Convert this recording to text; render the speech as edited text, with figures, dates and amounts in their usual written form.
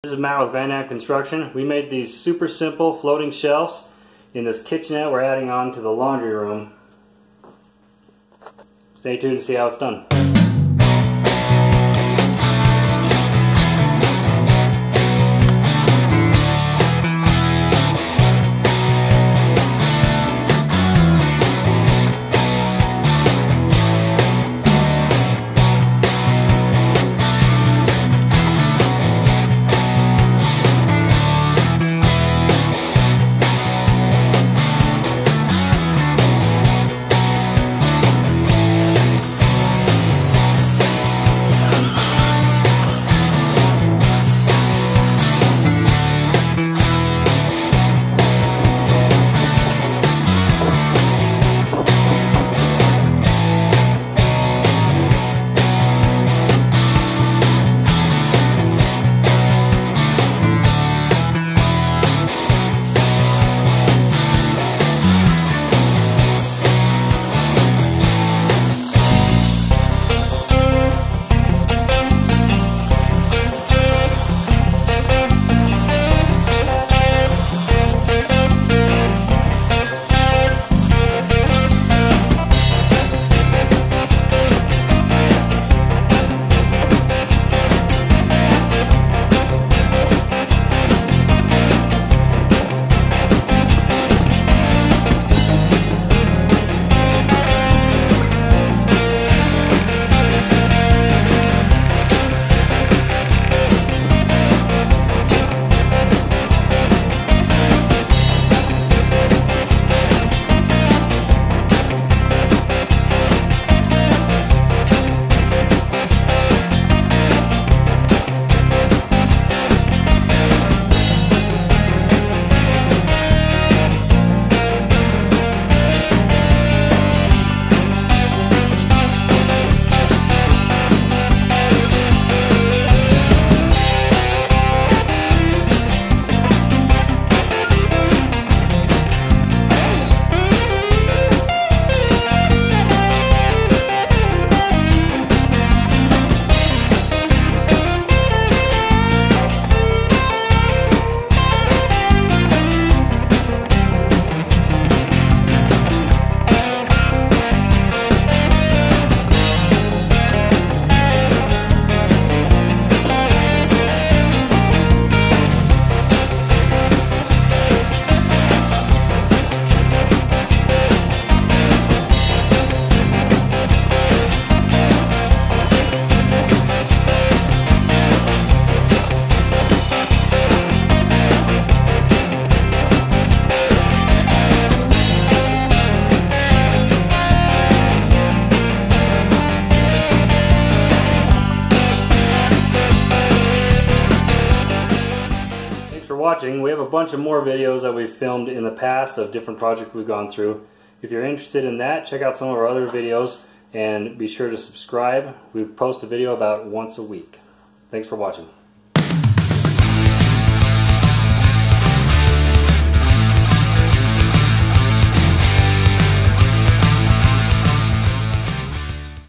This is Matt with VanDam Construction. We made these super simple floating shelves in this kitchenette we're adding on to the laundry room. Stay tuned to see how it's done. Watching. We have a bunch of more videos that we've filmed in the past of different projects we've gone through. If you're interested in that, check out some of our other videos and be sure to subscribe. We post a video about once a week. Thanks for watching.